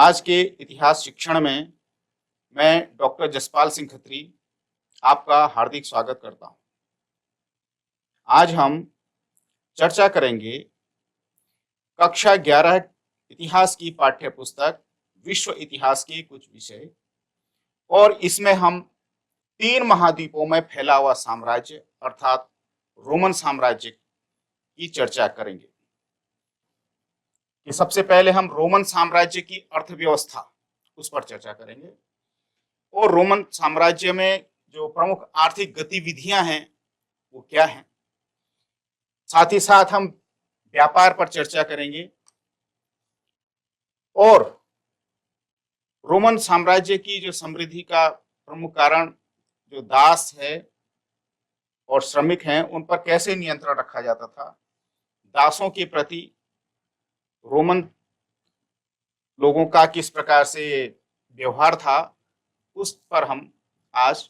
आज के इतिहास शिक्षण में मैं डॉक्टर जसपाल सिंह खत्री आपका हार्दिक स्वागत करता हूं। आज हम चर्चा करेंगे कक्षा 11 इतिहास की पाठ्य पुस्तक विश्व इतिहास के कुछ विषय, और इसमें हम 3 महाद्वीपों में फैला हुआ साम्राज्य अर्थात रोमन साम्राज्य की चर्चा करेंगे। कि सबसे पहले हम रोमन साम्राज्य की अर्थव्यवस्था उस पर चर्चा करेंगे और रोमन साम्राज्य में जो प्रमुख आर्थिक गतिविधियां हैं वो क्या हैं। साथ ही साथ हम व्यापार पर चर्चा करेंगे और रोमन साम्राज्य की जो समृद्धि का प्रमुख कारण जो दास है और श्रमिक हैं उन पर कैसे नियंत्रण रखा जाता था, दासों के प्रति रोमन लोगों का किस प्रकार से व्यवहार था, उस पर हम आज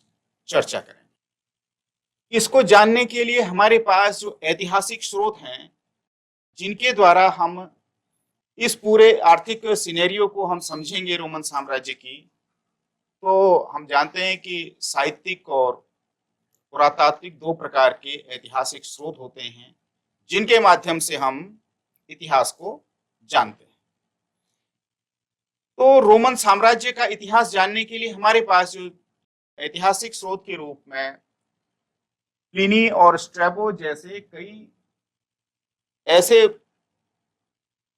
चर्चा करेंगे। इसको जानने के लिए हमारे पास जो ऐतिहासिक स्रोत हैं जिनके द्वारा हम इस पूरे आर्थिक सिनेरियो को हम समझेंगे रोमन साम्राज्य की, तो हम जानते हैं कि साहित्यिक और पुरातात्विक 2 प्रकार के ऐतिहासिक स्रोत होते हैं जिनके माध्यम से हम इतिहास को जानते हैं। तो रोमन साम्राज्य का इतिहास जानने के लिए हमारे पास जो ऐतिहासिक स्रोत के रूप में प्लिनी और स्ट्रैबो जैसे कई ऐसे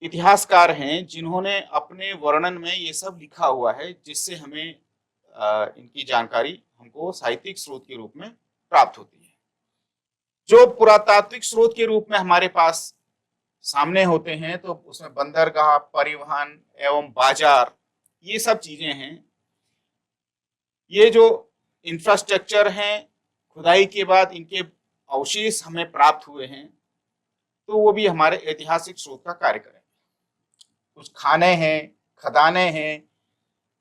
इतिहासकार हैं जिन्होंने अपने वर्णन में ये सब लिखा हुआ है, जिससे हमें इनकी जानकारी हमको साहित्यिक स्रोत के रूप में प्राप्त होती है। जो पुरातात्विक स्रोत के रूप में हमारे पास सामने होते हैं तो उसमें बंदरगाह, परिवहन एवं बाजार, ये सब चीजें हैं। ये जो इंफ्रास्ट्रक्चर हैं, खुदाई के बाद इनके अवशेष हमें प्राप्त हुए हैं, तो वो भी हमारे ऐतिहासिक स्रोत का कार्य करेंगे। कुछ खाने हैं, खदानें हैं,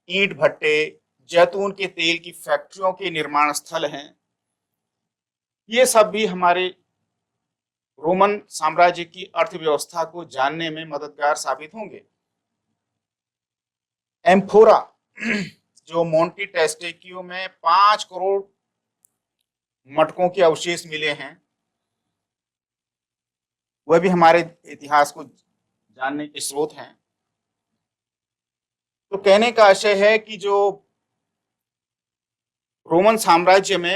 ईंट भट्टे, जैतून के तेल की फैक्ट्रियों के निर्माण स्थल हैं, ये सब भी हमारे रोमन साम्राज्य की अर्थव्यवस्था को जानने में मददगार साबित होंगे। एम्फोरा जो मोंटी टेस्टेक्यू में 5 करोड़ मटकों के अवशेष मिले हैं, वह भी हमारे इतिहास को जानने के स्रोत हैं। तो कहने का आशय है कि जो रोमन साम्राज्य में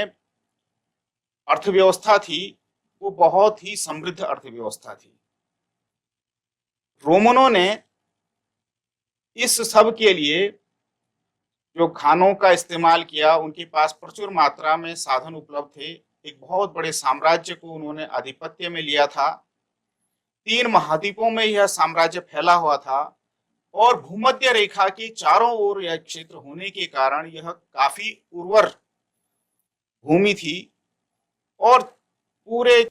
अर्थव्यवस्था थी वो बहुत ही समृद्ध अर्थव्यवस्था थी। रोमनों ने इस सब के लिए जो खानों का इस्तेमाल किया, उनके पास प्रचुर मात्रा में साधन उपलब्ध थे। एक बहुत बड़े साम्राज्य को उन्होंने आधिपत्य में लिया था। 3 महाद्वीपों में यह साम्राज्य फैला हुआ था और भूमध्य रेखा के चारों ओर यह क्षेत्र होने के कारण यह काफी उर्वर भूमि थी और पूरे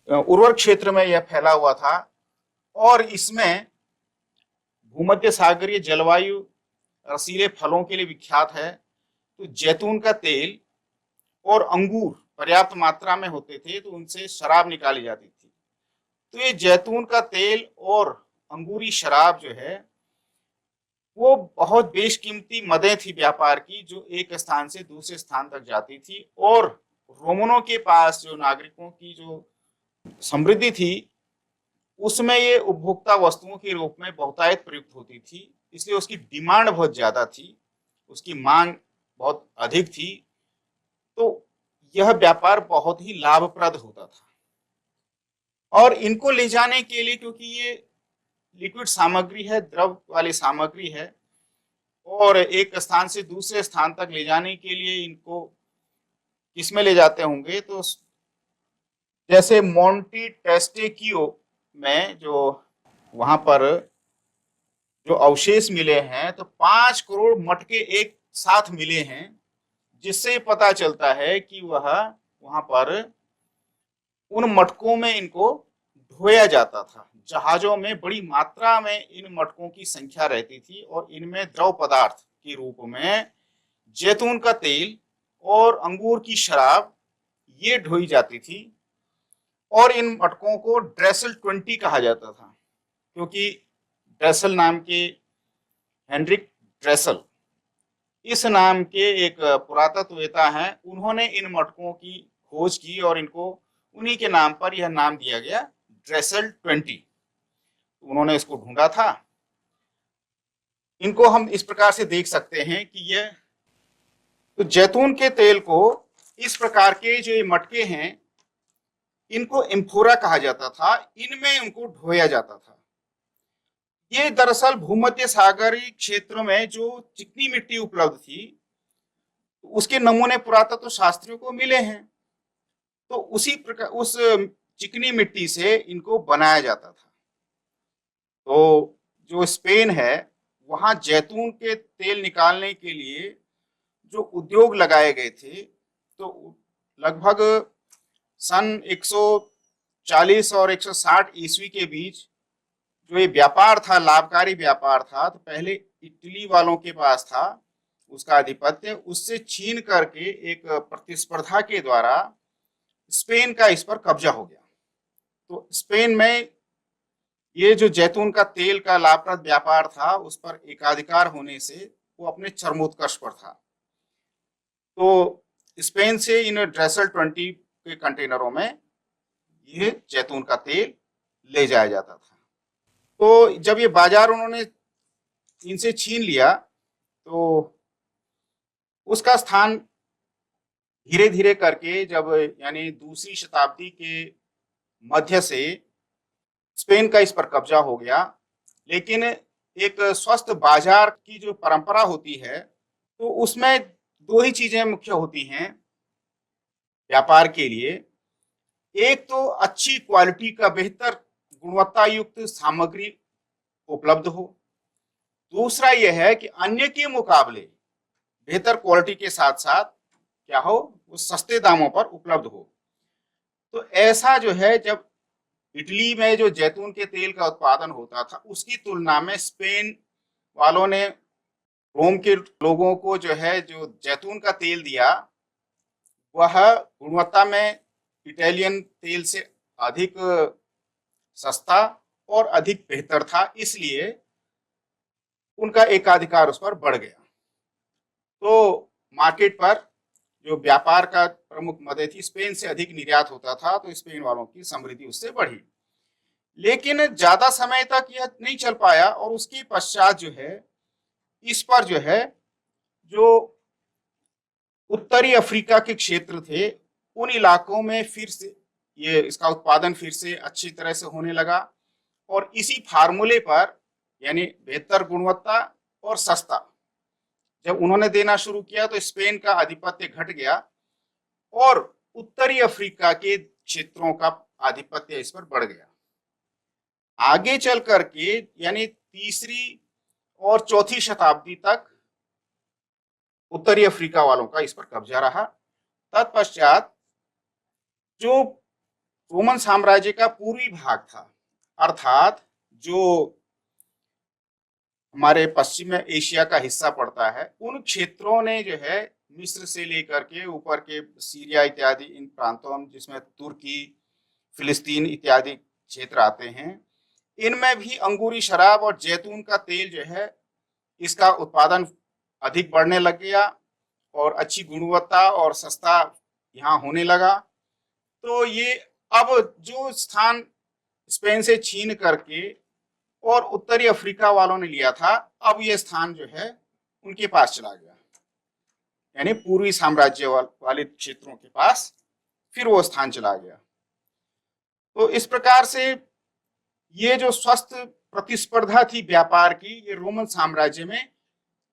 उर्वर क्षेत्र में यह फैला हुआ था और इसमें भूमध्य सागरीय जलवायु रसीले फलों के लिए विख्यात है। तो जैतून का तेल और अंगूर पर्याप्त मात्रा में होते थे, तो उनसे शराब निकाली जाती थी। तो ये जैतून का तेल और अंगूरी शराब जो है वो बहुत बेशकीमती मदें थी व्यापार की, जो एक स्थान से दूसरे स्थान तक जाती थी। और रोमनों के पास जो नागरिकों की जो समृद्धि थी उसमें ये उपभोक्ता वस्तुओं के रूप में बहुतायत प्रयुक्त होती थी, इसलिए उसकी डिमांड बहुत ज्यादा थी, उसकी मांग बहुत अधिक थी। तो यह व्यापार बहुत ही लाभप्रद होता था। और इनको ले जाने के लिए, क्योंकि ये लिक्विड सामग्री है, द्रव वाली सामग्री है, और एक स्थान से दूसरे स्थान तक ले जाने के लिए इनको किसमें ले जाते होंगे, तो जैसे मोंटी टेस्टेक्यू में जो वहां पर जो अवशेष मिले हैं, तो 5 करोड़ मटके एक साथ मिले हैं, जिससे पता चलता है कि वह वहां पर उन मटकों में इनको ढोया जाता था। जहाजों में बड़ी मात्रा में इन मटकों की संख्या रहती थी और इनमें द्रव पदार्थ के रूप में जैतून का तेल और अंगूर की शराब ये ढोई जाती थी। और इन मटकों को ड्रेसल 20 कहा जाता था, क्योंकि ड्रेसल नाम के हेनरिक ड्रेसल, इस नाम के एक पुरातत्ववेत्ता हैं, उन्होंने इन मटकों की खोज की और इनको उन्हीं के नाम पर यह नाम दिया गया, ड्रेसल 20। उन्होंने इसको ढूंढा था। इनको हम इस प्रकार से देख सकते हैं कि यह, तो जैतून के तेल को इस प्रकार के जो ये मटके हैं, इनको एम्फोरा कहा जाता था, इनमें उनको ढोया जाता था। ये दरअसल भूमध्य सागरीय क्षेत्र में जो चिकनी मिट्टी उपलब्ध थी, उसके नमूने पुरातत्व शास्त्रियों को मिले हैं। तो उसी प्रकार उस चिकनी मिट्टी से इनको बनाया जाता था। तो जो स्पेन है, वहां जैतून के तेल निकालने के लिए जो उद्योग लगाए गए थे, तो लगभग सन 140 और 160 ईस्वी के बीच जो ये व्यापार था, लाभकारी व्यापार था, तो पहले इटली वालों के पास था उसका आधिपत्य, उससे छीन करके एक प्रतिस्पर्धा के द्वारा स्पेन का इस पर कब्जा हो गया। तो स्पेन में ये जो जैतून का तेल का लाभप्रद व्यापार था, उस पर एकाधिकार होने से वो अपने चरमोत्कर्ष पर था। तो स्पेन से इन ड्रेसल 20 के कंटेनरों में ये जैतून का तेल ले जाया जाता था। तो जब ये बाजार उन्होंने इनसे छीन लिया, तो उसका स्थान धीरे धीरे करके, जब यानी दूसरी शताब्दी के मध्य से स्पेन का इस पर कब्जा हो गया। लेकिन एक स्वस्थ बाजार की जो परंपरा होती है, तो उसमें दो ही चीजें मुख्य होती हैं व्यापार के लिए। एक तो अच्छी क्वालिटी का, बेहतर गुणवत्ता युक्त सामग्री उपलब्ध हो। दूसरा यह है कि अन्य के मुकाबले बेहतर क्वालिटी के साथ साथ क्या हो, वो सस्ते दामों पर उपलब्ध हो। तो ऐसा जो है, जब इटली में जो जैतून के तेल का उत्पादन होता था, उसकी तुलना में स्पेन वालों ने रोम के लोगों को जो है, जो जैतून का तेल दिया, वह गुणवत्ता में इटालियन तेल से अधिक सस्ता और अधिक बेहतर था, इसलिए उनका एकाधिकार उस पर बढ़ गया। तो मार्केट पर जो व्यापार का प्रमुख मदे थी, स्पेन से अधिक निर्यात होता था, तो स्पेन वालों की समृद्धि उससे बढ़ी। लेकिन ज्यादा समय तक यह नहीं चल पाया, और उसके पश्चात जो है, इस पर जो है, जो उत्तरी अफ्रीका के क्षेत्र थे, उन इलाकों में फिर से ये इसका उत्पादन फिर से अच्छी तरह से होने लगा। और इसी फार्मूले पर, यानी बेहतर गुणवत्ता और सस्ता, जब उन्होंने देना शुरू किया, तो स्पेन का आधिपत्य घट गया और उत्तरी अफ्रीका के क्षेत्रों का आधिपत्य इस पर बढ़ गया। आगे चल करके, यानी तीसरी और चौथी शताब्दी तक उत्तरी अफ्रीका वालों का इस पर कब्जा रहा। तत्पश्चात जो रोमन साम्राज्य का पूर्वी भाग था, अर्थात जो हमारे पश्चिम एशिया का हिस्सा पड़ता है, उन क्षेत्रों ने जो है, मिस्र से लेकर के ऊपर के सीरिया इत्यादि इन प्रांतों में, जिसमें तुर्की, फिलिस्तीन इत्यादि क्षेत्र आते हैं, इनमें भी अंगूरी शराब और जैतून का तेल जो है, इसका उत्पादन अधिक बढ़ने लग गया और अच्छी गुणवत्ता और सस्ता यहाँ होने लगा। तो ये अब जो स्थान स्पेन से छीन करके और उत्तरी अफ्रीका वालों ने लिया था, अब ये स्थान जो है उनके पास चला गया, यानी पूर्वी साम्राज्य वाले क्षेत्रों के पास फिर वो स्थान चला गया। तो इस प्रकार से ये जो स्वस्थ प्रतिस्पर्धा थी व्यापार की, ये रोमन साम्राज्य में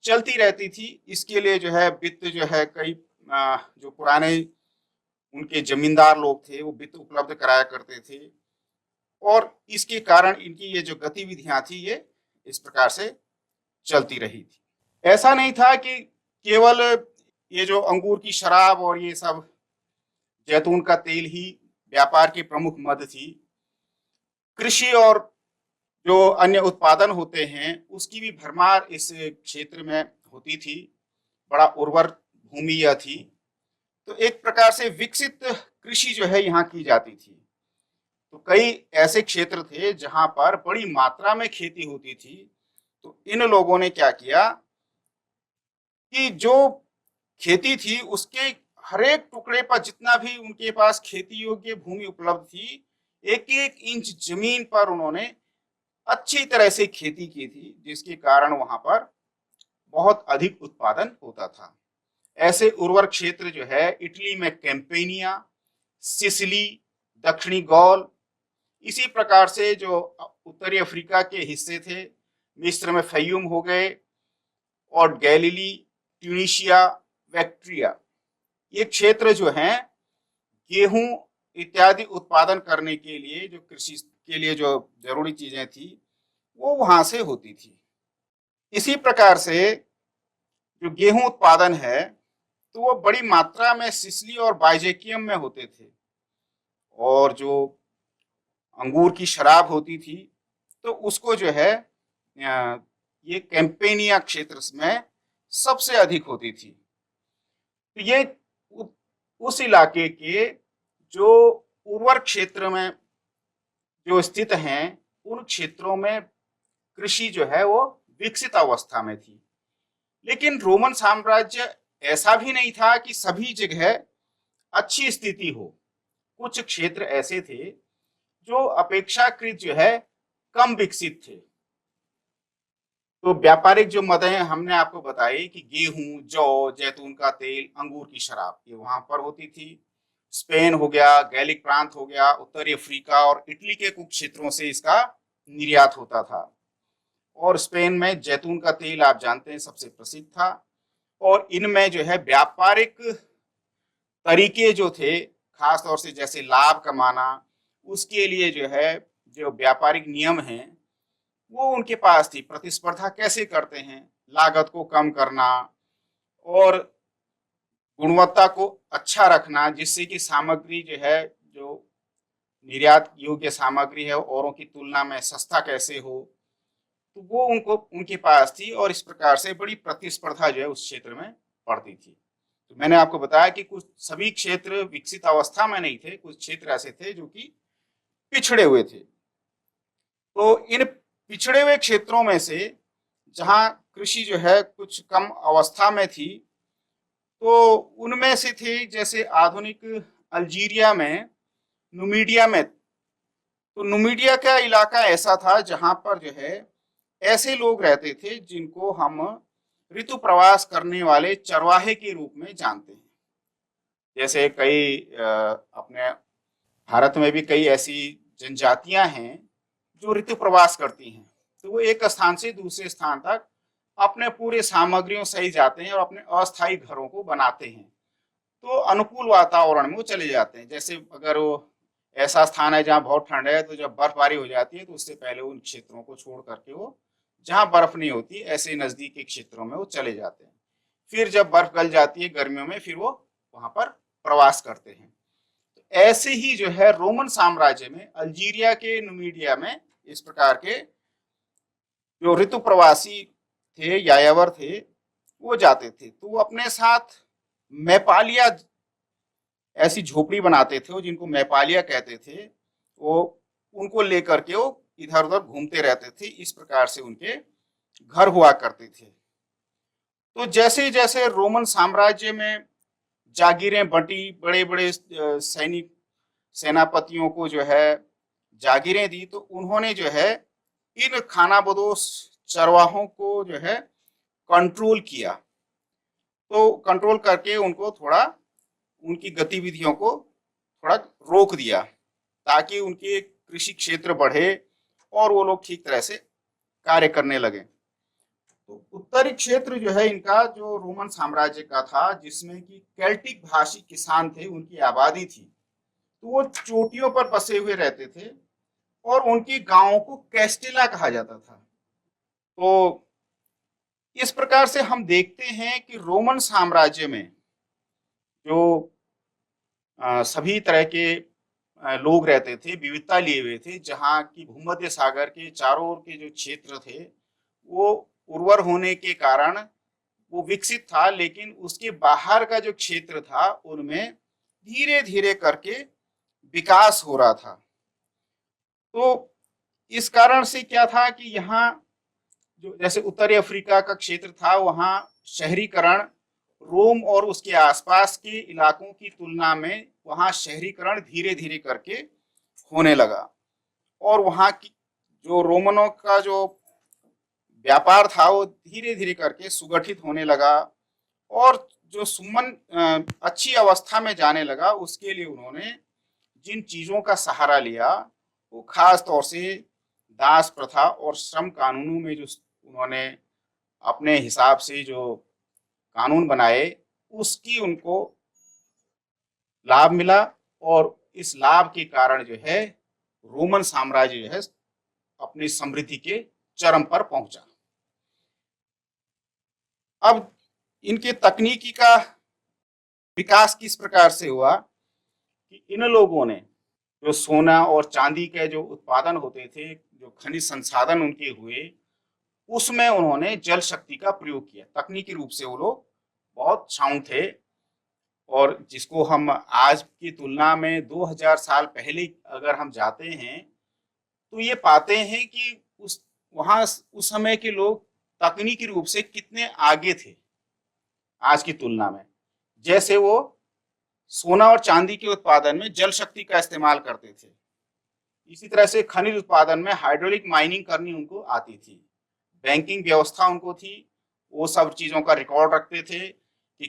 चलती रहती थी। इसके लिए जो है वित्त जो है, कई जो पुराने उनके जमींदार लोग थे, वो वित्त उपलब्ध कराया करते थे, और इसके कारण इनकी ये जो गतिविधियां थी, ये इस प्रकार से चलती रही थी। ऐसा नहीं था कि केवल ये जो अंगूर की शराब और ये सब जैतून का तेल ही व्यापार की प्रमुख मद थी। कृषि और जो अन्य उत्पादन होते हैं, उसकी भी भरमार इस क्षेत्र में होती थी। बड़ा उर्वर भूमि यह थी, तो एक प्रकार से विकसित कृषि जो है यहाँ की जाती थी। तो कई ऐसे क्षेत्र थे जहां पर बड़ी मात्रा में खेती होती थी। तो इन लोगों ने क्या किया, कि जो खेती थी उसके हर एक टुकड़े पर जितना भी उनके पास खेती योग्य भूमि उपलब्ध थी, एक एक इंच जमीन पर उन्होंने अच्छी तरह से खेती की थी, जिसके कारण वहां पर बहुत अधिक उत्पादन होता था। ऐसे उर्वर क्षेत्र जो है इटली में कैंपेनिया, सिसिली, दक्षिणी गौल, इसी प्रकार से जो उत्तरी अफ्रीका के हिस्से थे, मिस्र में फयूम हो गए, और गैलिली, ट्यूनिशिया, वैक्ट्रिया, ये क्षेत्र जो हैं गेहूं इत्यादि उत्पादन करने के लिए, जो कृषि के लिए जो जरूरी चीजें थी वो वहां से होती थी। इसी प्रकार से जो गेहूं उत्पादन है तो वो बड़ी मात्रा में सिसली और बाइजेकियम में होते थे, और जो अंगूर की शराब होती थी तो उसको जो है ये कैंपेनिया क्षेत्र में सबसे अधिक होती थी। तो ये उस इलाके के जो उर्वर क्षेत्र में जो स्थित हैं उन क्षेत्रों में कृषि जो है वो विकसित अवस्था में थी। लेकिन रोमन साम्राज्य ऐसा भी नहीं था कि सभी जगह अच्छी स्थिति हो। कुछ क्षेत्र ऐसे थे जो अपेक्षाकृत जो है कम विकसित थे। तो व्यापारिक जो मदें हमने आपको बताई कि गेहूं, जौ, जैतून का तेल, अंगूर की शराब, ये वहां पर होती थी। स्पेन हो गया, गैलिक प्रांत हो गया, उत्तरी अफ्रीका और इटली के कुछ क्षेत्रों से इसका निर्यात होता था। और स्पेन में जैतून का तेल आप जानते हैं सबसे प्रसिद्ध था। और इनमें जो है व्यापारिक तरीके जो थे, खास तौर से जैसे लाभ कमाना, उसके लिए जो है जो व्यापारिक नियम हैं वो उनके पास थी। प्रतिस्पर्धा कैसे करते हैं, लागत को कम करना और गुणवत्ता को अच्छा रखना, जिससे कि सामग्री जो है, जो निर्यात योग्य सामग्री है, औरों की तुलना में सस्ता कैसे हो, तो वो उनको उनके पास थी। और इस प्रकार से बड़ी प्रतिस्पर्धा जो है उस क्षेत्र में पड़ती थी। तो मैंने आपको बताया कि कुछ सभी क्षेत्र विकसित अवस्था में नहीं थे, कुछ क्षेत्र ऐसे थे जो कि पिछड़े हुए थे। तो इन पिछड़े हुए क्षेत्रों में से जहां कृषि जो है कुछ कम अवस्था में थी, तो उनमें से थे जैसे आधुनिक अल्जीरिया में, नुमीडिया में। तो नुमीडिया का इलाका ऐसा था जहां पर जो है ऐसे लोग रहते थे जिनको हम ऋतु प्रवास करने वाले चरवाहे के रूप में जानते हैं। जैसे कई अपने भारत में भी कई ऐसी जनजातियां हैं जो ऋतु प्रवास करती हैं। तो वो एक स्थान से दूसरे स्थान तक अपने पूरे सामग्रियों सहित जाते हैं और अपने अस्थायी घरों को बनाते हैं। तो अनुकूल वातावरण में वो चले जाते हैं। जैसे अगर वो ऐसा स्थान है जहाँ बहुत ठंड है, तो जब बर्फबारी हो जाती है तो उससे पहले उन क्षेत्रों को छोड़ करके वो जहाँ बर्फ नहीं होती ऐसे नजदीक के क्षेत्रों में वो चले जाते हैं। फिर जब बर्फ गल जाती है गर्मियों में, फिर वो वहां पर प्रवास करते हैं। तो ऐसे ही जो है रोमन साम्राज्य में अल्जीरिया के, नुमीडिया में इस प्रकार के जो ऋतु प्रवासी थे, यायावर थे, वो जाते थे। तो वो अपने साथ मैपालिया ऐसी झोपड़ी बनाते थे, जिनको मैपालिया कहते थे। वो उनको लेकर के वो इधर उधर घूमते रहते थे। इस प्रकार से उनके घर हुआ करते थे। तो जैसे जैसे रोमन साम्राज्य में जागीरें बंटी, बड़े बड़े सैनिक सेनापतियों को जो है जागीरें दी, तो उन्होंने जो है इन खानाबदोश चरवाहों को जो है कंट्रोल किया। तो कंट्रोल करके उनको थोड़ा, उनकी गतिविधियों को थोड़ा रोक दिया, ताकि उनके कृषि क्षेत्र बढ़े और वो लोग ठीक तरह से कार्य करने लगे। तो उत्तरी क्षेत्र जो है इनका, जो रोमन साम्राज्य का था, जिसमें कि केल्टिक भाषी किसान थे, उनकी आबादी थी। तो वो चोटियों पर बसे हुए रहते थे और उनकी गांवों को कैस्टिला कहा जाता था। तो इस प्रकार से हम देखते हैं कि रोमन साम्राज्य में जो सभी तरह के लोग रहते थे, विविधता लिए हुए थे। जहाँ की भूमध्य सागर के चारों ओर के जो क्षेत्र थे वो उर्वर होने के कारण वो विकसित था, लेकिन उसके बाहर का जो क्षेत्र था उनमें धीरे धीरे करके विकास हो रहा था। तो इस कारण से क्या था कि यहाँ, जो जैसे उत्तरी अफ्रीका का क्षेत्र था, वहाँ शहरीकरण रोम और उसके आसपास के इलाकों की तुलना में वहाँ शहरीकरण धीरे धीरे करके होने लगा। और वहाँ की जो रोमनों का जो व्यापार था वो धीरे धीरे करके सुगठित होने लगा, और जो सुमन अच्छी अवस्था में जाने लगा, उसके लिए उन्होंने जिन चीजों का सहारा लिया वो खास तौर से दास प्रथा और श्रम कानूनों में जो उन्होंने अपने हिसाब से जो कानून बनाए, उसकी उनको लाभ मिला। और इस लाभ के कारण जो है रोमन साम्राज्य जो है अपनी समृद्धि के चरम पर पहुंचा। अब इनके तकनीकी का विकास किस प्रकार से हुआ कि इन लोगों ने जो सोना और चांदी के जो उत्पादन होते थे, जो खनिज संसाधन उनके हुए, उसमें उन्होंने जल शक्ति का प्रयोग किया। तकनीकी रूप से वो लोग बहुत क्षाउन थे, और जिसको हम आज की तुलना में 2000 साल पहले अगर हम जाते हैं तो ये पाते हैं कि उस समय के लोग तकनीकी रूप से कितने आगे थे आज की तुलना में। जैसे वो सोना और चांदी के उत्पादन में जल शक्ति का इस्तेमाल करते थे, इसी तरह से खनिज उत्पादन में हाइड्रोलिक माइनिंग करनी उनको आती थी, बैंकिंग व्यवस्था उनको थी, वो सब चीजों का रिकॉर्ड रखते थे कि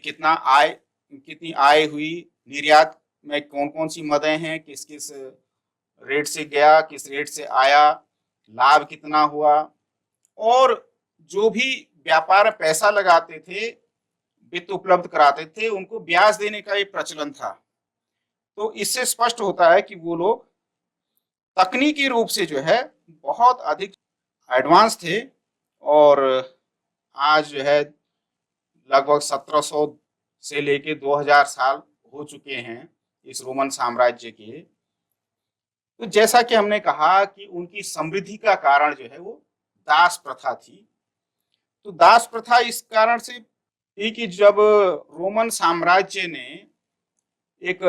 कितनी आय हुई, निर्यात में कौन कौन सी मदें हैं, किस किस रेट से गया, किस रेट से आया, लाभ कितना हुआ। और जो भी व्यापार पैसा लगाते थे, वित्त उपलब्ध कराते थे, उनको ब्याज देने का एक प्रचलन था। तो इससे स्पष्ट होता है कि वो लोग तकनीकी रूप से जो है बहुत अधिक एडवांस थे। और आज जो है लगभग 1700 से लेके 2000 साल हो चुके हैं इस रोमन साम्राज्य के। तो जैसा कि हमने कहा कि उनकी समृद्धि का कारण जो है वो दास प्रथा थी। तो दास प्रथा इस कारण से थी कि जब रोमन साम्राज्य ने एक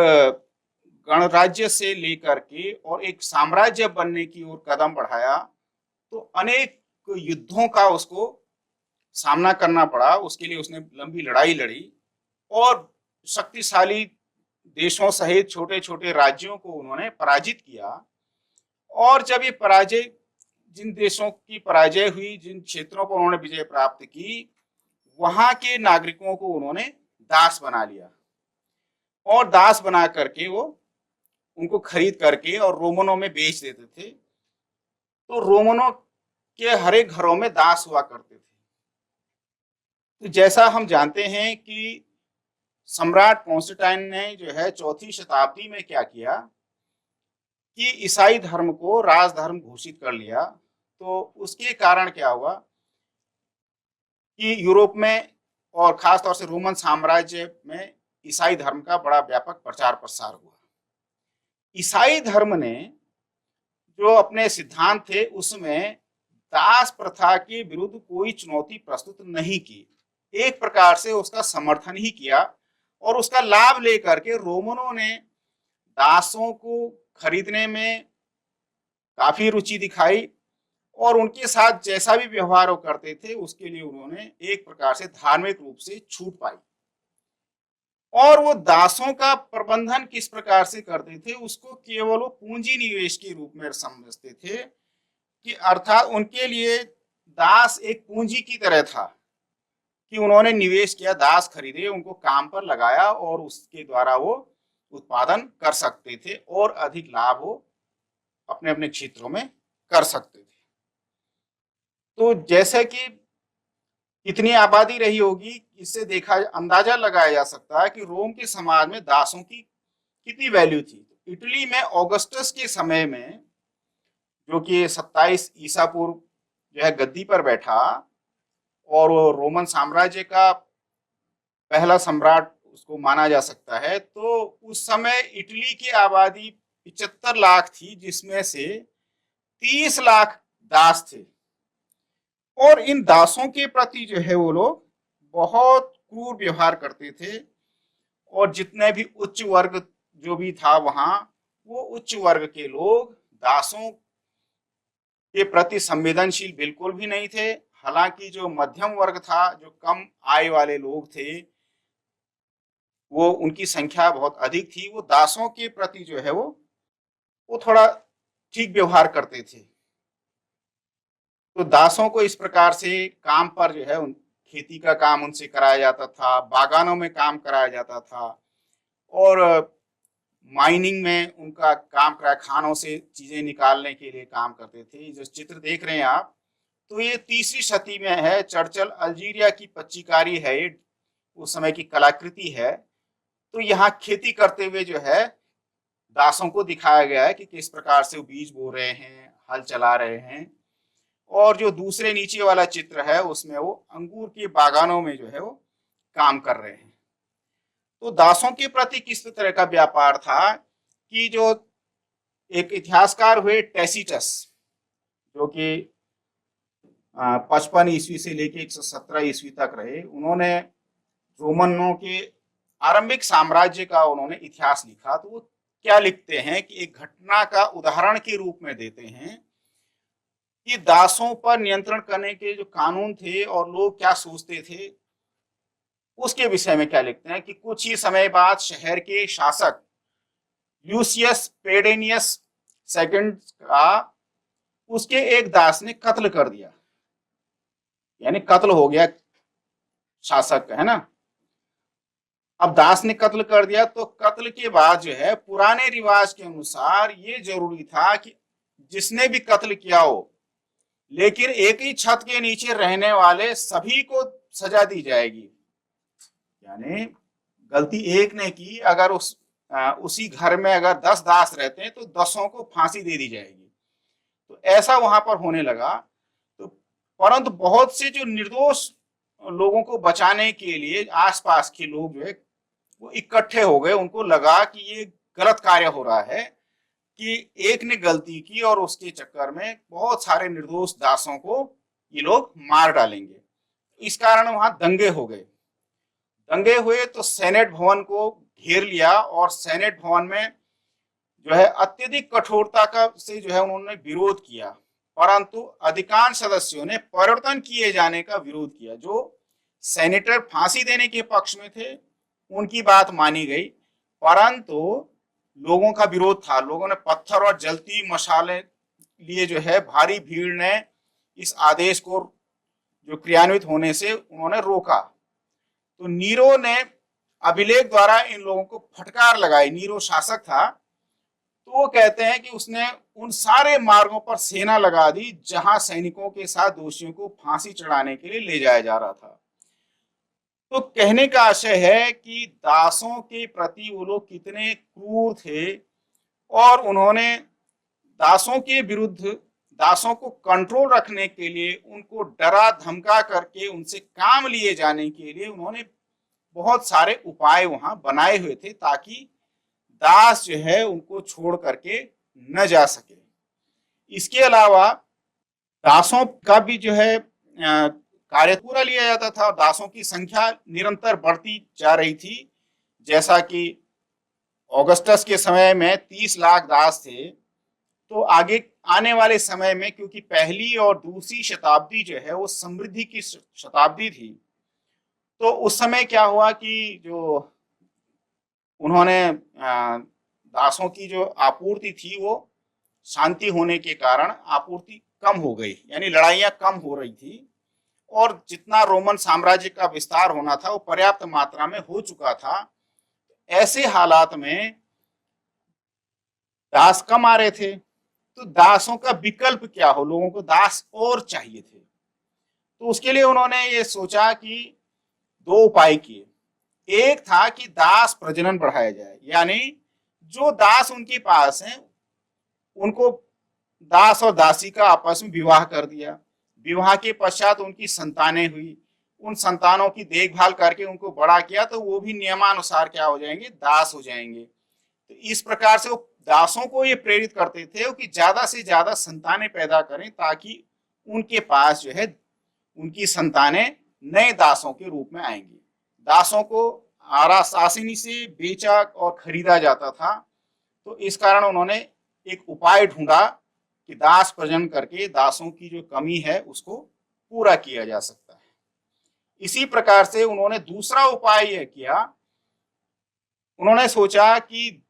गणराज्य से लेकर के और एक साम्राज्य बनने की ओर कदम बढ़ाया, तो अनेक युद्धों का उसको सामना करना पड़ा। उसके लिए उसने लंबी लड़ाई लड़ी, और शक्तिशाली देशों सहित छोटे छोटे राज्यों को उन्होंने पराजित किया। और जब ये पराजय, जिन देशों की पराजय हुई, जिन क्षेत्रों पर उन्होंने विजय प्राप्त की, वहां के नागरिकों को उन्होंने दास बना लिया, और दास बना करके वो उनको खरीद करके और रोमनों में बेच देते थे। तो रोमनों के हर एक घरों में दास हुआ करते थे। तो जैसा हम जानते हैं कि सम्राट कॉन्स्टेंटाइन ने जो है 4वीं शताब्दी में क्या किया कि ईसाई धर्म को राजधर्म घोषित कर लिया। तो उसके कारण क्या हुआ कि यूरोप में और खासतौर से रोमन साम्राज्य में ईसाई धर्म का बड़ा व्यापक प्रचार प्रसार हुआ। ईसाई धर्म ने जो अपने सिद्धांत थे उसमें दास प्रथा के विरुद्ध कोई चुनौती प्रस्तुत नहीं की, एक प्रकार से उसका समर्थन ही किया। और उसका लाभ लेकर के रोमनों ने दासों को खरीदने में काफी रुचि दिखाई, और उनके साथ जैसा भी व्यवहार वो करते थे उसके लिए उन्होंने एक प्रकार से धार्मिक रूप से छूट पाई। और वो दासों का प्रबंधन किस प्रकार से करते थे, उसको केवल वो पूंजी निवेश के रूप में समझते थे, कि अर्थात उनके लिए दास एक पूंजी की तरह था कि उन्होंने निवेश किया, दास खरीदे, उनको काम पर लगाया, और उसके द्वारा वो उत्पादन कर सकते थे और अधिक लाभ वो अपने अपने क्षेत्रों में कर सकते थे। तो जैसे कि कितनी आबादी रही होगी, इससे देखा अंदाजा लगाया जा सकता है कि रोम के समाज में दासों की कितनी वैल्यू थी। इटली में ऑगस्टस के समय में, जो कि 27 ईसा पूर्व जो है गद्दी पर बैठा और वो रोमन साम्राज्य का पहला सम्राट उसको माना जा सकता है, तो उस समय इटली की आबादी 75 लाख थी, जिसमें से 30 लाख दास थे। और इन दासों के प्रति जो है वो लोग बहुत क्रूर व्यवहार करते थे। और जितने भी उच्च वर्ग जो भी था वहां, वो उच्च वर्ग के लोग दासों के प्रति संवेदनशील बिल्कुल भी नहीं थे। हालांकि जो मध्यम वर्ग था, जो कम आय वाले लोग थे, वो उनकी संख्या बहुत अधिक थी, वो दासों के प्रति जो है वो थोड़ा ठीक व्यवहार करते थे। तो दासों को इस प्रकार से काम पर जो है खेती का काम उनसे कराया जाता था, बागानों में काम कराया जाता था, और माइनिंग में उनका काम, कारखानों से चीजें निकालने के लिए काम करते थे। जो चित्र देख रहे हैं आप, तो ये 3वीं शती में है। चर्चल अल्जीरिया की पच्चीकारी है, ये उस समय की कलाकृति है। तो यहाँ खेती करते हुए जो है दासों को दिखाया गया है कि किस प्रकार से वो बीज बो रहे हैं, हल चला रहे हैं। और जो दूसरे नीचे वाला चित्र है, उसमें वो अंगूर के बागानों में जो है वो काम कर रहे हैं। तो दासों के प्रति किस तरह का व्यापार था कि जो एक इतिहासकार हुए टैसीटस, जो कि 55 ईस्वी से लेके 117 ईस्वी तक रहे, उन्होंने रोमनों के आरंभिक साम्राज्य का उन्होंने इतिहास लिखा। तो वो क्या लिखते हैं कि एक घटना का उदाहरण के रूप में देते हैं कि दासों पर नियंत्रण करने के जो कानून थे और लोग क्या सोचते थे, उसके विषय में क्या लिखते हैं कि कुछ ही समय बाद शहर के शासक ल्यूसियस पेडेनियस सेकंड का उसके एक दास ने कत्ल कर दिया, यानी कत्ल हो गया शासक का, है ना। अब दास ने कत्ल कर दिया, तो कत्ल के बाद जो है पुराने रिवाज के अनुसार ये जरूरी था कि जिसने भी कत्ल किया हो, लेकिन एक ही छत के नीचे रहने वाले सभी को सजा दी जाएगी। यानी गलती एक ने की, अगर उसी घर में अगर 10 दास रहते हैं तो 10 को फांसी दे दी जाएगी। तो ऐसा वहां पर होने लगा। तो परंतु बहुत से जो निर्दोष लोगों को बचाने के लिए आसपास के लोग जो है वो इकट्ठे हो गए। उनको लगा कि ये गलत कार्य हो रहा है, कि एक ने गलती की और उसके चक्कर में बहुत सारे निर्दोष दासों को ये लोग मार डालेंगे। इस कारण वहां दंगे हो गए। दंगे हुए तो सेनेट भवन को घेर लिया, और सेनेट भवन में जो है अत्यधिक कठोरता का से जो है उन्होंने विरोध किया। परंतु अधिकांश सदस्यों ने परिवर्तन किए जाने का विरोध किया। जो सेनेटर फांसी देने के पक्ष में थे उनकी बात मानी गई, परंतु लोगों का विरोध था। लोगों ने पत्थर और जलती मशाले लिए जो है भारी भीड़ ने इस आदेश को जो क्रियान्वित होने से उन्होंने रोका। तो नीरो ने अभिलेख द्वारा इन लोगों को फटकार लगाई। नीरो शासक था, तो वो कहते हैं कि उसने उन सारे मार्गों पर सेना लगा दी जहां सैनिकों के साथ दोषियों को फांसी चढ़ाने के लिए ले जाया जा रहा था। तो कहने का आशय है कि दासों के प्रति वो लोग कितने क्रूर थे, और उन्होंने दासों के विरुद्ध, दासों को कंट्रोल रखने के लिए, उनको डरा धमका करके उनसे काम लिए जाने के लिए उन्होंने बहुत सारे उपाय वहां बनाए हुए थे, ताकि दास जो है उनको छोड़ करके न जा सके। इसके अलावा दासों का भी जो है कार्य पूरा लिया जाता था। दासों की संख्या निरंतर बढ़ती जा रही थी। जैसा कि ऑगस्टस के समय में 30 लाख दास थे, तो आगे आने वाले समय में, क्योंकि पहली और दूसरी शताब्दी जो है वो समृद्धि की शताब्दी थी, तो उस समय क्या हुआ कि जो उन्होंने दासों की जो आपूर्ति थी वो शांति होने के कारण आपूर्ति कम हो गई, यानी लड़ाइयां कम हो रही थी, और जितना रोमन साम्राज्य का विस्तार होना था वो पर्याप्त मात्रा में हो चुका था। ऐसे हालात में दास कम आ रहे थे, तो दासों का विकल्प क्या हो, लोगों को दास और चाहिए थे। तो उसके लिए उन्होंने ये सोचा कि 2 उपाय किए। एक था कि दास प्रजनन बढ़ाया जाए, यानी जो दास उनके पास हैं उनको दास और दासी का आपस में विवाह कर दिया। विवाह के पश्चात उनकी संतानें हुई, उन संतानों की देखभाल करके उनको बड़ा किया, तो वो भी नियमानुसार क्या हो जाएंगे, दास हो जाएंगे। तो इस प्रकार से वो दासों को ये प्रेरित करते थे कि ज्यादा से ज्यादा संतानें पैदा करें, ताकि उनके पास जो है उनकी संतानें नए दासों के रूप में आएंगी। दासों को आसानी से बेचा और खरीदा जाता था। तो इस कारण उन्होंने एक उपाय ढूंढा कि दास प्रजनन करके दासों की जो कमी है उसको पूरा किया जा सकता है। इसी प्रकार से उन्होंने दूसरा उपाय यह किया, उन्होंने सोचा कि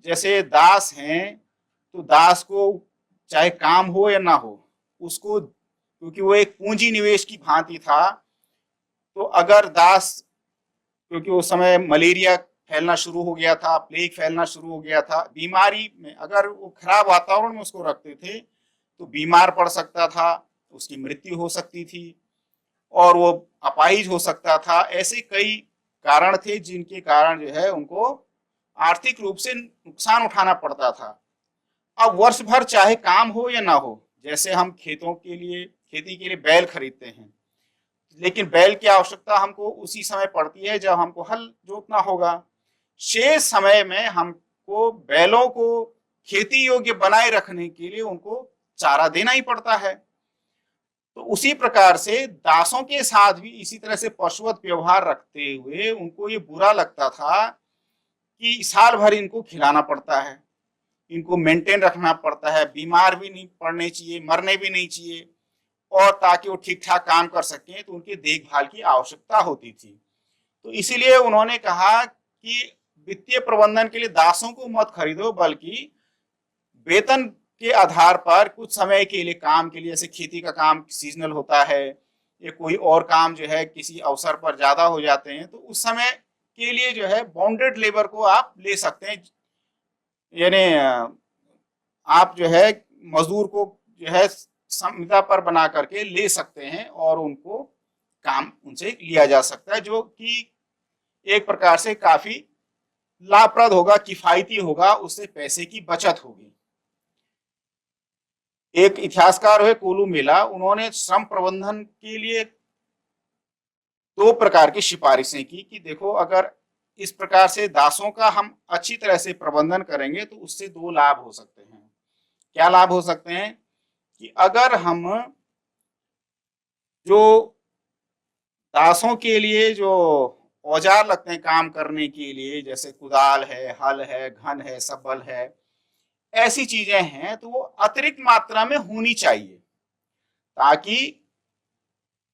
जैसे दास हैं, तो दास को चाहे काम हो या ना हो, उसको, क्योंकि वो एक पूंजी निवेश की भांति था, तो अगर दास, क्योंकि उस समय मलेरिया फैलना शुरू हो गया था, प्लेग फैलना शुरू हो गया था, बीमारी में अगर वो खराब वातावरण में उसको रखते थे तो बीमार पड़ सकता था, उसकी मृत्यु हो सकती थी और वो अपाहिज हो सकता था। ऐसे कई कारण थे जिनके कारण जो है उनको आर्थिक रूप से नुकसान उठाना पड़ता था। अब वर्ष भर चाहे काम हो या ना हो, जैसे हम खेतों के लिए, खेती के लिए बैल खरीदते हैं, लेकिन बैल की आवश्यकता हमको उसी समय पड़ती है जब हमको हल जोतना होगा। शेष समय में हमको बैलों को खेती योग्य बनाए रखने के लिए उनको चारा देना ही पड़ता है। तो उसी प्रकार से दासों के साथ भी इसी तरह से पशुवत व्यवहार रखते हुए उनको ये बुरा लगता था कि साल भर इनको खिलाना पड़ता है, इनको मेंटेन रखना पड़ता है, बीमार भी नहीं पड़ने चाहिए, मरने भी नहीं चाहिए, और ताकि वो ठीक ठाक काम कर सकें तो उनकी देखभाल की आवश्यकता होती थी। तो इसीलिए उन्होंने कहा कि वित्तीय प्रबंधन के लिए दासों को मत खरीदो, बल्कि वेतन के आधार पर कुछ समय के लिए काम के लिए, जैसे खेती का काम सीजनल होता है या कोई और काम जो है किसी अवसर पर ज्यादा हो जाते हैं, तो उस समय के लिए जो है बॉन्डेड लेबर को आप ले सकते हैं, यानी आप जो है मजदूर को जो है संविदा पर बना करके ले सकते हैं और उनको काम उनसे लिया जा सकता है, जो कि एक प्रकार से काफी लाभप्रद होगा, किफायती होगा, उससे पैसे की बचत होगी। एक इतिहासकार हुए कोलू मेला, उन्होंने श्रम प्रबंधन के लिए दो प्रकार की सिफारिशें की कि देखो, अगर इस प्रकार से दासों का हम अच्छी तरह से प्रबंधन करेंगे तो उससे दो लाभ हो सकते हैं। क्या लाभ हो सकते हैं कि अगर हम जो दासों के लिए जो औजार लगते हैं काम करने के लिए, जैसे कुदाल है, हल है, घन है, सबल है, ऐसी चीजें हैं, तो वो अतिरिक्त मात्रा में होनी चाहिए, ताकि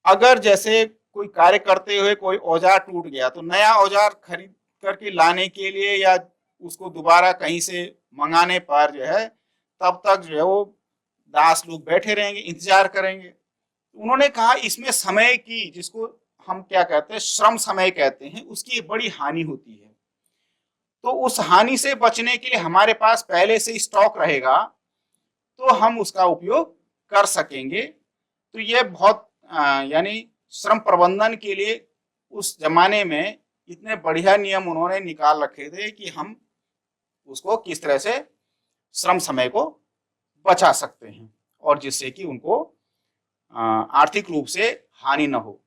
अगर जैसे कोई कार्य करते हुए कोई औजार टूट गया तो नया औजार खरीद करके लाने के लिए या उसको दोबारा कहीं से मंगाने पर जो है तब तक जो है वो दास लोग बैठे रहेंगे, इंतजार करेंगे। उन्होंने कहा इसमें समय की, जिसको हम क्या कहते हैं, श्रम समय कहते हैं, उसकी बड़ी हानि होती है। तो उस हानि से बचने के लिए हमारे पास पहले से स्टॉक रहेगा तो हम उसका उपयोग कर सकेंगे। तो ये बहुत यानी श्रम प्रबंधन के लिए उस जमाने में इतने बढ़िया नियम उन्होंने निकाल रखे थे कि हम उसको किस तरह से श्रम समय को बचा सकते हैं और जिससे कि उनको आर्थिक रूप से हानि न हो।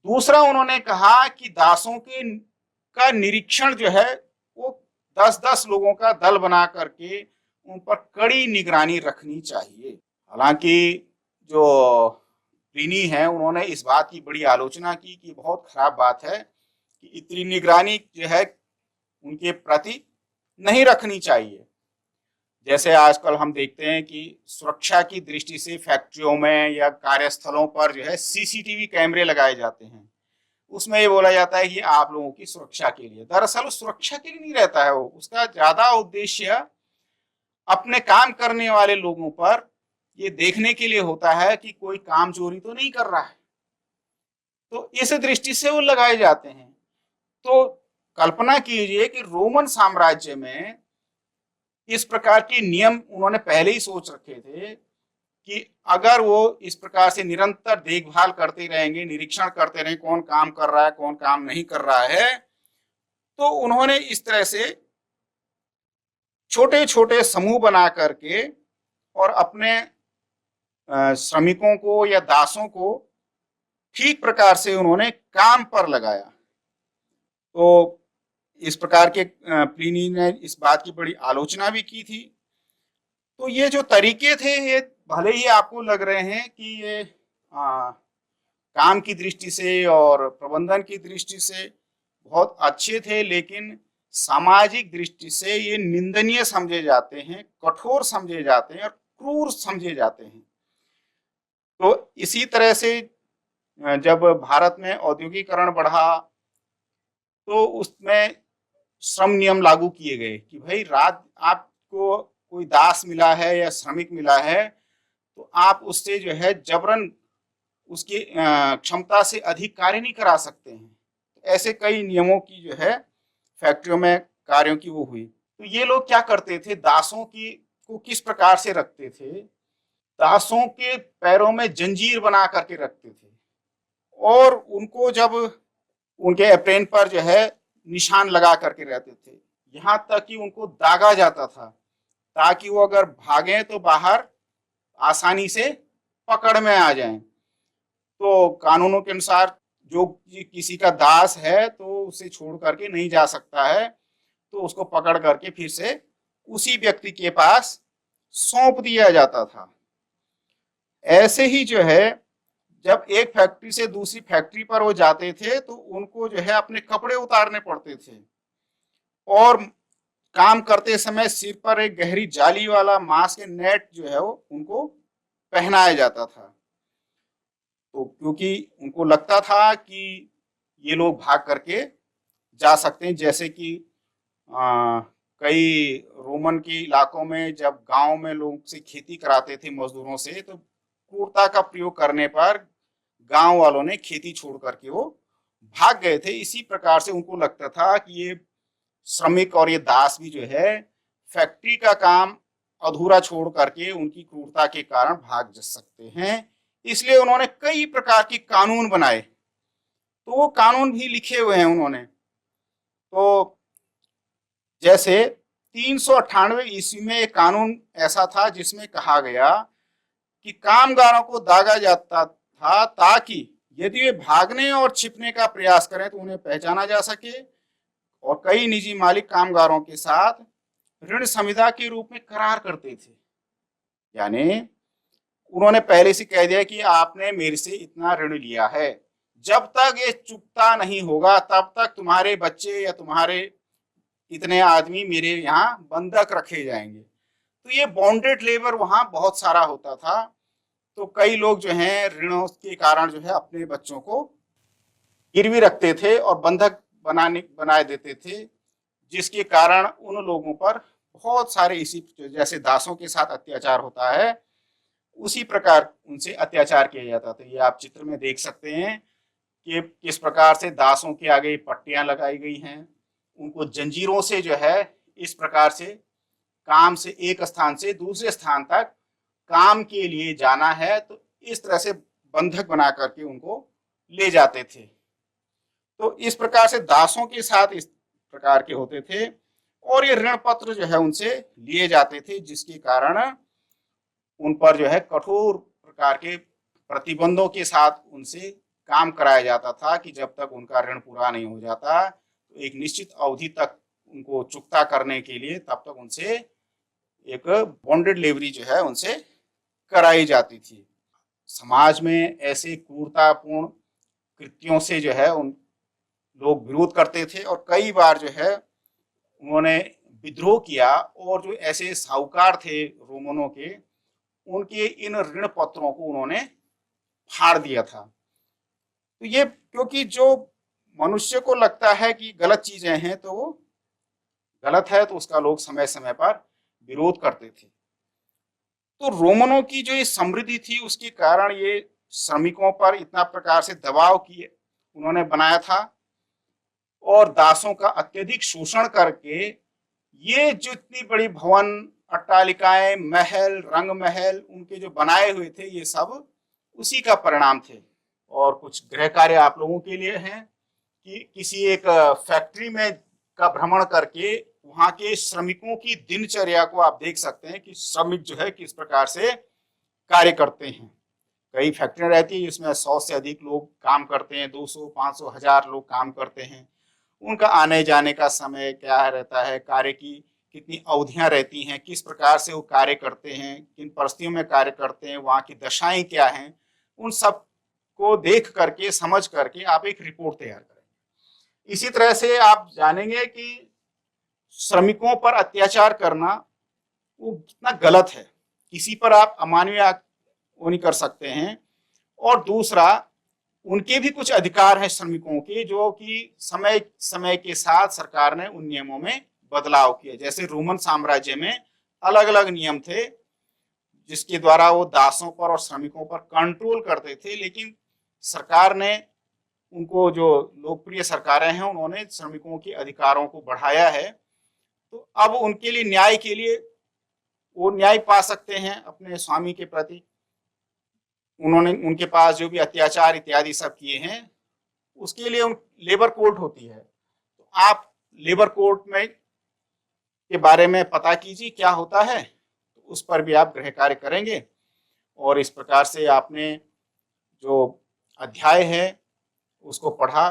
दूसरा, उन्होंने कहा कि दासों के का निरीक्षण जो है वो 10-10 लोगों का दल बना करके उन पर कड़ी निगरानी रखनी चाहिए। हालांकि जो प्लिनी है, उन्होंने इस बात की बड़ी आलोचना की कि बहुत खराब बात है कि इतनी निगरानी जो है उनके प्रति नहीं रखनी चाहिए। जैसे आजकल हम देखते हैं कि सुरक्षा की दृष्टि से फैक्ट्रियों में या कार्यस्थलों पर जो है सीसीटीवी कैमरे लगाए जाते हैं, उसमें ये बोला जाता है कि आप लोगों की सुरक्षा के लिए। दरअसल सुरक्षा के लिए नहीं रहता है, वो उसका ज्यादा उद्देश्य अपने काम करने वाले लोगों पर ये देखने के लिए होता है कि कोई काम चोरी तो नहीं कर रहा है, तो इस दृष्टि से वो लगाए जाते हैं। तो कल्पना कीजिए कि रोमन साम्राज्य में इस प्रकार के नियम उन्होंने पहले ही सोच रखे थे कि अगर वो इस प्रकार से निरंतर देखभाल करते रहेंगे, निरीक्षण करते रहेंगे कौन काम कर रहा है, कौन काम नहीं कर रहा है, तो उन्होंने इस तरह से छोटे छोटे समूह बना करके और अपने श्रमिकों को या दासों को ठीक प्रकार से उन्होंने काम पर लगाया। तो इस प्रकार के प्लिनी ने इस बात की बड़ी आलोचना भी की थी। तो ये जो तरीके थे, ये भले ही आपको लग रहे हैं कि ये काम की दृष्टि से और प्रबंधन की दृष्टि से बहुत अच्छे थे, लेकिन सामाजिक दृष्टि से ये निंदनीय समझे जाते हैं, कठोर समझे जाते हैं और क्रूर समझे जाते हैं। तो इसी तरह से जब भारत में औद्योगिकरण बढ़ा, तो उसमें श्रम नियम लागू किए गए कि भाई रात आपको कोई दास मिला है या श्रमिक मिला है, तो आप उससे जो है जबरन उसकी क्षमता से अधिक कार्य नहीं करा सकते हैं। तो ऐसे कई नियमों की जो है फैक्ट्रियों में कार्यों की वो हुई। तो ये लोग क्या करते थे, दासों की को किस प्रकार से रखते थे, दासों के पैरों में जंजीर बना करके रखते थे, और उनको जब उनके एप्रेन पर जो है निशान लगा करके रहते थे, यहाँ तक कि उनको दागा जाता था ताकि वो अगर भागें तो बाहर आसानी से पकड़ में आ जाएं। तो कानूनों के अनुसार जो किसी का दास है तो उसे छोड़ करके नहीं जा सकता है, तो उसको पकड़ करके फिर से उसी व्यक्ति के पास सौंप दिया जाता था। ऐसे ही जो है जब एक फैक्ट्री से दूसरी फैक्ट्री पर वो जाते थे तो उनको जो है अपने कपड़े उतारने पड़ते थे, और काम करते समय सिर पर एक गहरी जाली वाला मास्क नेट जो है वो उनको पहनाया जाता था। तो क्योंकि उनको लगता था कि ये लोग भाग करके जा सकते हैं, जैसे कि आ, कई रोमन के इलाकों में जब गांव में लोग से खेती कराते थे मजदूरों से, तो क्रूरता का प्रयोग करने पर गांव वालों ने खेती छोड़ करके वो भाग गए थे। इसी प्रकार से उनको लगता था कि ये श्रमिक और ये दास भी जो है फैक्ट्री का काम अधूरा छोड़ करके उनकी क्रूरता के कारण भाग जा सकते हैं, इसलिए उन्होंने कई प्रकार के कानून बनाए। तो वो कानून भी लिखे हुए हैं उन्होंने। तो जैसे 398 ईस्वी में एक कानून ऐसा था जिसमें कहा गया कि कामगारों को दागा जाता था ताकि यदि वे भागने और छिपने का प्रयास करें तो उन्हें पहचाना जा सके। और कई निजी मालिक कामगारों के साथ ऋण संविदा के रूप में करार करते थे, यानी उन्होंने पहले से कह दिया कि आपने मेरे से इतना ऋण लिया है, जब तक ये चुकता नहीं होगा तब तक तुम्हारे बच्चे या तुम्हारे इतने आदमी मेरे यहाँ बंधक रखे जाएंगे। तो ये बॉन्डेड लेबर वहां बहुत सारा होता था। तो कई लोग जो हैं ऋणों के कारण जो है अपने बच्चों को गिरवी रखते थे और बंधक बनाए देते थे, जिसके कारण उन लोगों पर बहुत सारे इसी जैसे दासों के साथ अत्याचार होता है उसी प्रकार उनसे अत्याचार किया जाता था। ये आप चित्र में देख सकते हैं कि किस प्रकार से दासों के आगे पट्टियां लगाई गई हैं, उनको जंजीरों से जो है इस प्रकार से काम से एक स्थान से दूसरे स्थान तक काम के लिए जाना है, तो इस तरह से बंधक बना करके उनको ले जाते थे। तो इस प्रकार से दासों के साथ इस प्रकार के होते थे, और ये ऋण पत्र जो है उनसे लिए जाते थे, जिसके कारण उन पर जो है कठोर प्रकार के प्रतिबंधों के साथ उनसे काम कराया जाता था कि जब तक उनका ऋण पूरा नहीं हो जाता, तो एक निश्चित अवधि तक उनको चुकता करने के लिए तब तक उनसे एक बॉन्डेड लेवरी जो है उनसे कराई जाती थी। समाज में ऐसे क्रूरतापूर्ण कृत्यों से जो है उन लोग विरोध करते थे, और कई बार जो है उन्होंने विद्रोह किया, और जो ऐसे साहूकार थे रोमनों के, उनके इन ऋण पत्रों को उन्होंने फाड़ दिया था। तो ये क्योंकि जो मनुष्य को लगता है कि गलत चीजें हैं तो वो गलत है, तो उसका लोग समय समय पर विरोध करते थे। तो रोमनों की जो ये समृद्धि थी उसके कारण ये श्रमिकों पर इतना प्रकार से दबाव किए उन्होंने बनाया था, और दासों का अत्यधिक शोषण करके ये जो इतनी बड़ी भवन, अट्टालिकाएं, महल, रंग महल उनके जो बनाए हुए थे, ये सब उसी का परिणाम थे। और कुछ गृह कार्य आप लोगों के लिए हैं कि किसी एक फैक्ट्री में का भ्रमण करके वहां के श्रमिकों की दिनचर्या को आप देख सकते हैं कि श्रमिक जो है किस प्रकार से कार्य करते हैं। कई फैक्ट्रियां रहती है जिसमें 100 से अधिक लोग काम करते हैं, 200, 500, 1000 लोग काम करते हैं। उनका आने जाने का समय क्या रहता है, कार्य की कितनी अवधियां रहती हैं, किस प्रकार से वो कार्य करते हैं, किन परिस्थितियों में कार्य करते हैं, वहाँ की दशाएं क्या हैं, उन सब को देख करके समझ करके आप एक रिपोर्ट तैयार करेंगे। इसी तरह से आप जानेंगे कि श्रमिकों पर अत्याचार करना वो कितना गलत है। किसी पर आप अमानवीय वो नहीं कर सकते हैं, और दूसरा उनके भी कुछ अधिकार हैं श्रमिकों के, जो कि समय समय के साथ सरकार ने उन नियमों में बदलाव किए। जैसे रोमन साम्राज्य में अलग अलग नियम थे जिसके द्वारा वो दासों पर और श्रमिकों पर कंट्रोल करते थे, लेकिन सरकार ने उनको, जो लोकप्रिय सरकारें हैं, उन्होंने श्रमिकों के अधिकारों को बढ़ाया है। तो अब उनके लिए न्याय के लिए वो न्याय पा सकते हैं अपने स्वामी के प्रति। उन्होंने उनके पास जो भी अत्याचार इत्यादि सब किए हैं उसके लिए उन लेबर कोर्ट होती है। तो आप लेबर कोर्ट में के बारे में पता कीजिए क्या होता है, तो उस पर भी आप गृह कार्य करेंगे। और इस प्रकार से आपने जो अध्याय है उसको पढ़ा